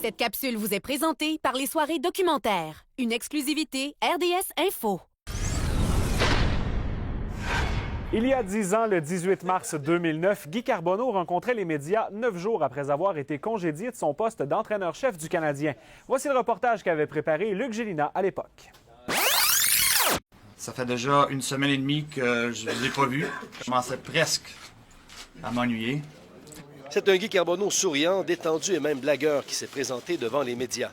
Cette capsule vous est présentée par les soirées documentaires. Une exclusivité RDS Info. Il y a 10 ans, le 18 mars 2009, Guy Carbonneau rencontrait les médias 9 jours après avoir été congédié de son poste d'entraîneur-chef du Canadien. Voici le reportage qu'avait préparé Luc Gélina à l'époque. Ça fait déjà une semaine et demie que je ne les ai pas vus. Je commençais presque à m'ennuyer. C'est un Guy Carbonneau souriant, détendu et même blagueur qui s'est présenté devant les médias.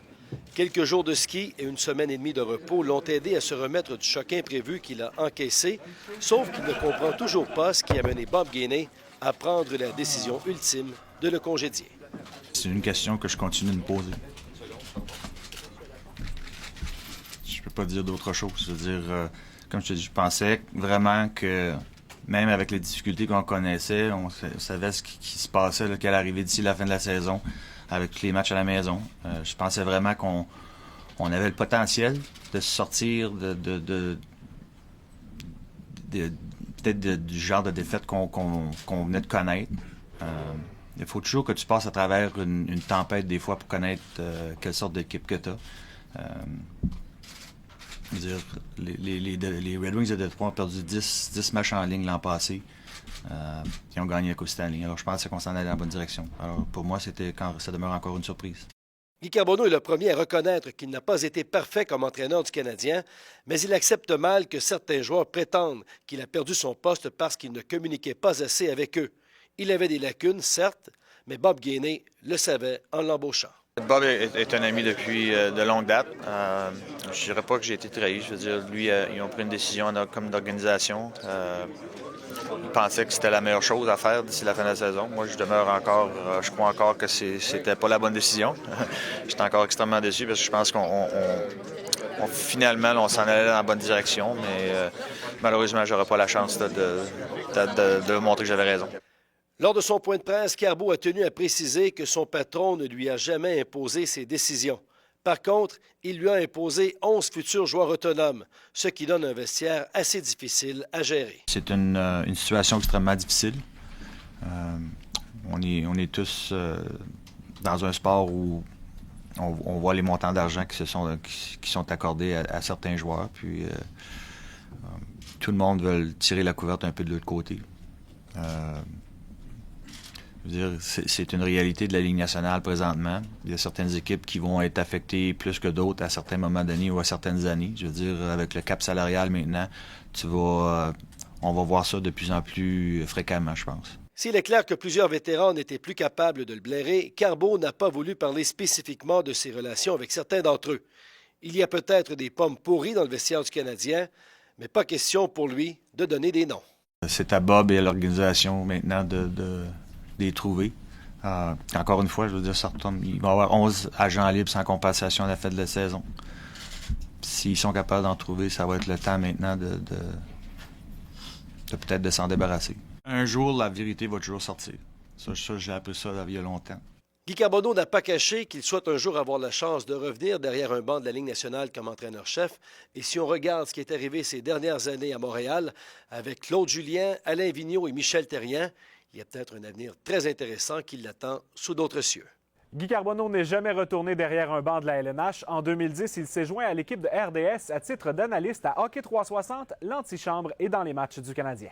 Quelques jours de ski et une semaine et demie de repos l'ont aidé à se remettre du choc imprévu qu'il a encaissé, sauf qu'il ne comprend toujours pas ce qui a mené Bob Gainey à prendre la décision ultime de le congédier. C'est une question que je continue de me poser. Je peux pas dire d'autre chose. Je veux dire, comme je te dis, je pensais vraiment que même avec les difficultés qu'on connaissait, on savait ce qui se passait, là, qu'elle arrivait d'ici la fin de la saison, avec tous les matchs à la maison. Je pensais vraiment qu'on avait le potentiel de sortir peut-être du genre de défaite qu'on venait de connaître. Il faut toujours que tu passes à travers une tempête des fois pour connaître quelle sorte d'équipe que tu as. Les Red Wings de Détroit ont perdu 10 matchs en ligne l'an passé. Ils ont gagné la Coupe Stanley. Alors, je pensais qu'on s'en allait dans la bonne direction. Alors, pour moi, ça demeure encore une surprise. Guy Carbonneau est le premier à reconnaître qu'il n'a pas été parfait comme entraîneur du Canadien, mais il accepte mal que certains joueurs prétendent qu'il a perdu son poste parce qu'il ne communiquait pas assez avec eux. Il avait des lacunes, certes, mais Bob Gainey le savait en l'embauchant. Bob est un ami depuis de longue date. Je dirais pas que j'ai été trahi. Je veux dire, lui, ils ont pris une décision comme d'organisation. Ils pensaient que c'était la meilleure chose à faire d'ici la fin de la saison. Moi, je crois encore que c'était pas la bonne décision. J'étais encore extrêmement déçu parce que je pense finalement, on s'en allait dans la bonne direction, mais malheureusement, j'aurais pas la chance de montrer que j'avais raison. Lors de son point de presse, Carbo a tenu à préciser que son patron ne lui a jamais imposé ses décisions. Par contre, il lui a imposé 11 futurs joueurs autonomes, ce qui donne un vestiaire assez difficile à gérer. C'est une situation extrêmement difficile. On est tous dans un sport où on voit les montants d'argent qui sont accordés à certains joueurs. Puis tout le monde veut tirer la couverte un peu de l'autre côté. Je veux dire, c'est une réalité de la Ligue nationale présentement. Il y a certaines équipes qui vont être affectées plus que d'autres à certains moments donnés ou à certaines années. Je veux dire, avec le cap salarial maintenant, on va voir ça de plus en plus fréquemment, je pense. S'il est clair que plusieurs vétérans n'étaient plus capables de le blairer, Carbo n'a pas voulu parler spécifiquement de ses relations avec certains d'entre eux. Il y a peut-être des pommes pourries dans le vestiaire du Canadien, mais pas question pour lui de donner des noms. C'est à Bob et à l'organisation maintenant de les trouver. Encore une fois, je veux dire, il va y avoir 11 agents libres sans compensation à la fin de la saison. S'ils sont capables d'en trouver, ça va être le temps maintenant de peut-être de s'en débarrasser. Un jour, la vérité va toujours sortir. Ça j'ai appris ça il y a longtemps. Guy Carbonneau n'a pas caché qu'il souhaite un jour avoir la chance de revenir derrière un banc de la Ligue nationale comme entraîneur-chef. Et si on regarde ce qui est arrivé ces dernières années à Montréal, avec Claude Julien, Alain Vigneault et Michel Therrien, il y a peut-être un avenir très intéressant qui l'attend sous d'autres cieux. Guy Carbonneau n'est jamais retourné derrière un banc de la LNH. En 2010, il s'est joint à l'équipe de RDS à titre d'analyste à Hockey 360, l'antichambre et dans les matchs du Canadien.